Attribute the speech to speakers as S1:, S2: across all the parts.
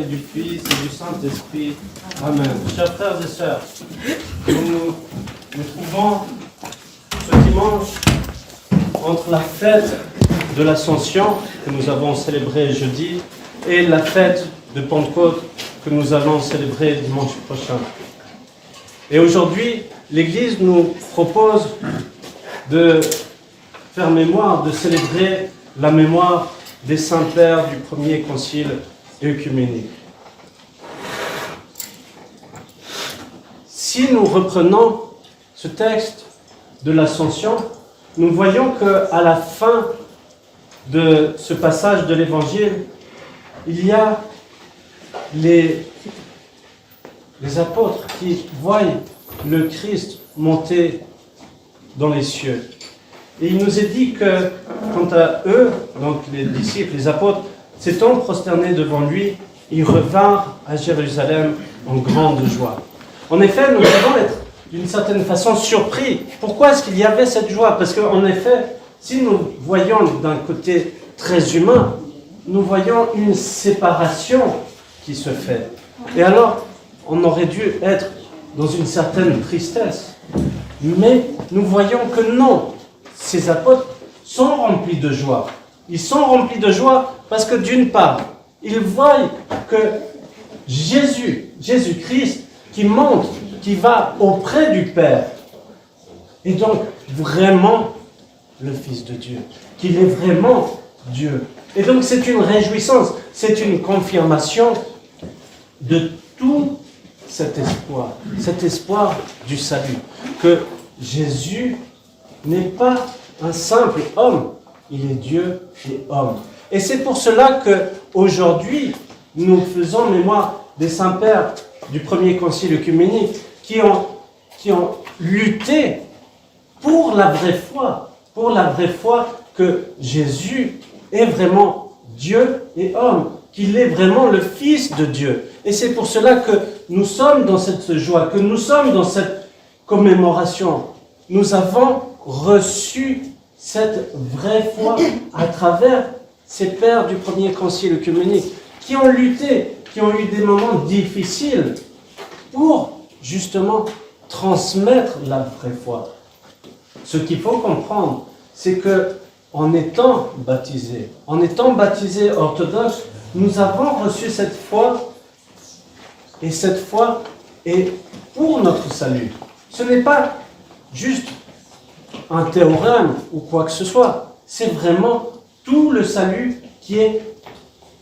S1: et du Fils et du Saint-Esprit. Amen. Chers frères et sœurs, nous trouvons ce dimanche entre la fête de l'Ascension que nous avons célébrée jeudi et la fête de Pentecôte que nous allons célébrer dimanche prochain. Et aujourd'hui, l'Église nous propose de faire mémoire, de célébrer la mémoire des saints-pères du premier concile œcuménique. Si nous reprenons ce texte de l'Ascension, nous voyons qu'à la fin de ce passage de l'Évangile, il y a les apôtres qui voient le Christ monter dans les cieux. Et il nous est dit que, quant à eux, donc les disciples, les apôtres, s'étant prosternés devant lui, ils revinrent à Jérusalem en grande joie. En effet, nous devons être d'une certaine façon surpris. Pourquoi est-ce qu'il y avait cette joie? Parce qu'en effet, si nous voyons d'un côté très humain, nous voyons une séparation qui se fait. Et alors, on aurait dû être dans une certaine tristesse. Mais nous voyons que non, ces apôtres sont remplis de joie. Ils sont remplis de joie parce que d'une part, ils voient que Jésus-Christ, qui monte, qui va auprès du Père, est donc vraiment le Fils de Dieu, qu'il est vraiment Dieu. Et donc c'est une réjouissance, c'est une confirmation de tout cet espoir du salut, que Jésus n'est pas un simple homme, il est Dieu et homme. Et c'est pour cela qu'aujourd'hui, nous faisons mémoire des saints-pères du premier concile œcuménique qui ont lutté pour la vraie foi que Jésus est vraiment Dieu et homme, qu'il est vraiment le Fils de Dieu. Et c'est pour cela que nous sommes dans cette joie, que nous sommes dans cette commémoration. Nous avons reçu cette vraie foi à travers ces pères du premier concile œcuménique qui ont lutté, qui ont eu des moments difficiles pour justement transmettre la vraie foi. Ce qu'il faut comprendre, c'est que en étant baptisés orthodoxes, nous avons reçu cette foi, et cette foi est pour notre salut. Ce n'est pas juste un théorème ou quoi que ce soit, c'est vraiment tout le salut qui est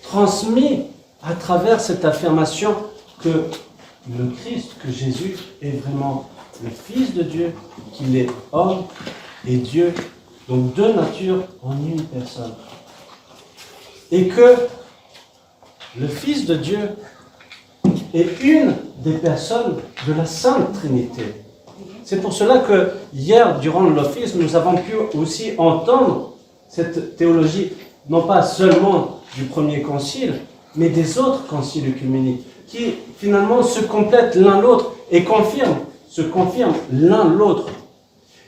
S1: transmis à travers cette affirmation que le Christ, que Jésus est vraiment le Fils de Dieu, qu'il est homme et Dieu, donc deux natures en une personne. Et que le Fils de Dieu est une des personnes de la Sainte Trinité. C'est pour cela que hier, durant l'office, nous avons pu aussi entendre cette théologie, non pas seulement du premier concile, mais des autres conciles œcuméniques, qui finalement se complètent l'un l'autre et se confirment l'un l'autre.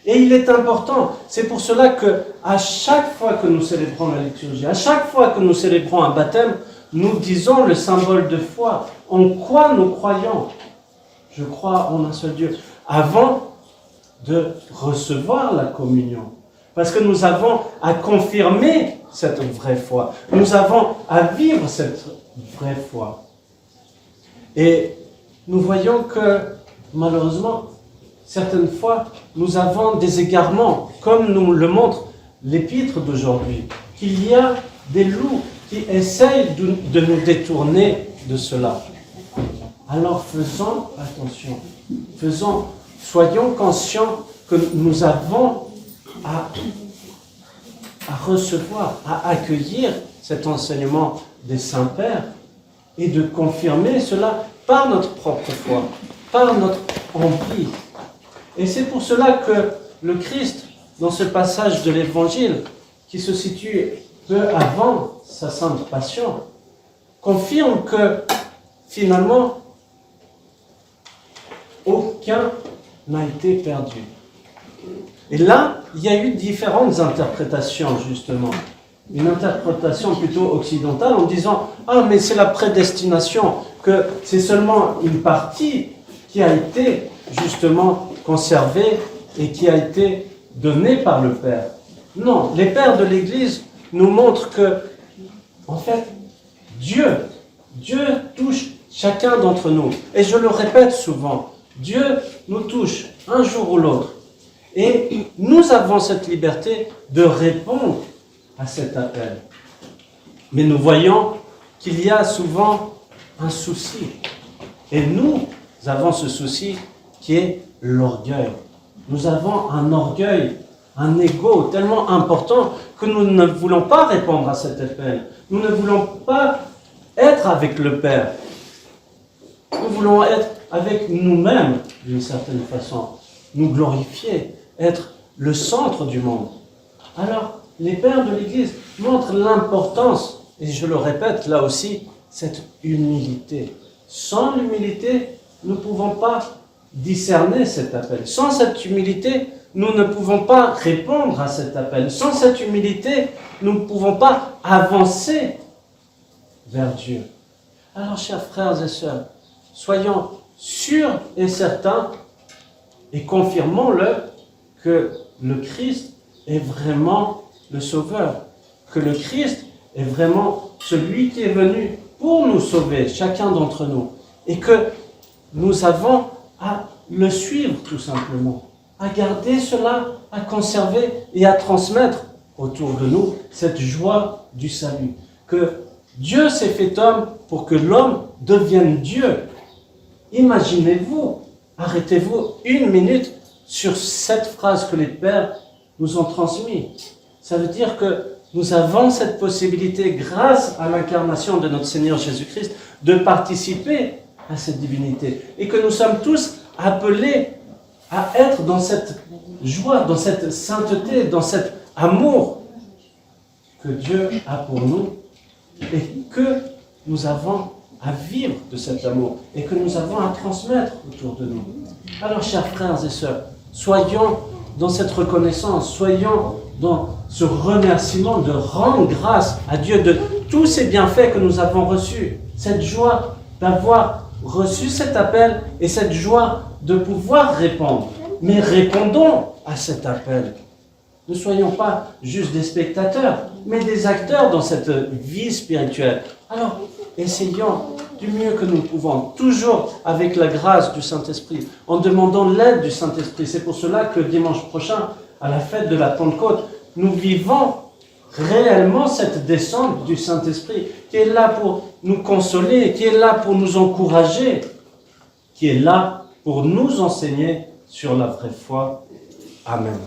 S1: Et il est important, c'est pour cela que à chaque fois que nous célébrons la liturgie, à chaque fois que nous célébrons un baptême, nous disons le symbole de foi. En quoi nous croyons? Je crois en un seul Dieu. Avant de recevoir la communion. Parce que nous avons à confirmer cette vraie foi. Nous avons à vivre cette vraie foi. Et nous voyons que, malheureusement, certaines fois, nous avons des égarements, comme nous le montre l'épître d'aujourd'hui, qu'il y a des loups qui essayent de nous détourner de cela. Alors faisons attention, soyons conscients que nous avons à recevoir, à accueillir cet enseignement des saints-pères et de confirmer cela par notre propre foi, par notre envie. Et c'est pour cela que le Christ, dans ce passage de l'Évangile, qui se situe peu avant sa sainte passion, confirme que finalement, aucun n'a été perdu. Et là, il y a eu différentes interprétations, justement. Une interprétation plutôt occidentale en disant « ah, mais c'est la prédestination, que c'est seulement une partie qui a été justement conservée et qui a été donnée par le Père. Non, les pères de l'Église nous montrent que, en fait, Dieu touche chacun d'entre nous. Et je le répète souvent, Dieu nous touche un jour ou l'autre. Et nous avons cette liberté de répondre à cet appel. Mais nous voyons qu'il y a souvent un souci. Et nous avons ce souci qui est l'orgueil. Nous avons un orgueil, un ego tellement important que nous ne voulons pas répondre à cet appel. Nous ne voulons pas être avec le Père. Nous voulons être avec nous-mêmes, d'une certaine façon. Nous glorifier, être le centre du monde. Alors, les pères de l'Église montrent l'importance, et je le répète là aussi, cette humilité. Sans l'humilité, nous ne pouvons pas discerner cet appel. Sans cette humilité, nous ne pouvons pas répondre à cet appel. Sans cette humilité, nous ne pouvons pas avancer vers Dieu. Alors, chers frères et sœurs, soyons sûrs et certains et confirmons-le que le Christ est vraiment le Sauveur, que le Christ est vraiment celui qui est venu pour nous sauver, chacun d'entre nous, et que nous avons à le suivre tout simplement, à garder cela, à conserver et à transmettre autour de nous cette joie du salut, que Dieu s'est fait homme pour que l'homme devienne Dieu. Imaginez-vous, arrêtez-vous une minute sur cette phrase que les pères nous ont transmise. Ça veut dire que nous avons cette possibilité, grâce à l'incarnation de notre Seigneur Jésus-Christ, de participer à cette divinité. Et que nous sommes tous appelés à être dans cette joie, dans cette sainteté, dans cet amour que Dieu a pour nous et que nous avons à vivre de cet amour et que nous avons à transmettre autour de nous. Alors, chers frères et sœurs, soyons dans cette reconnaissance, soyons dans ce remerciement de rendre grâce à Dieu de tous ces bienfaits que nous avons reçus, cette joie d'avoir reçu cet appel et cette joie de pouvoir répondre. Mais répondons à cet appel. Ne soyons pas juste des spectateurs, mais des acteurs dans cette vie spirituelle. Alors, essayons du mieux que nous pouvons, toujours avec la grâce du Saint-Esprit, en demandant l'aide du Saint-Esprit. C'est pour cela que dimanche prochain, à la fête de la Pentecôte, nous vivons réellement cette descente du Saint-Esprit, qui est là pour nous consoler, qui est là pour nous encourager, qui est là pour nous enseigner sur la vraie foi. Amen.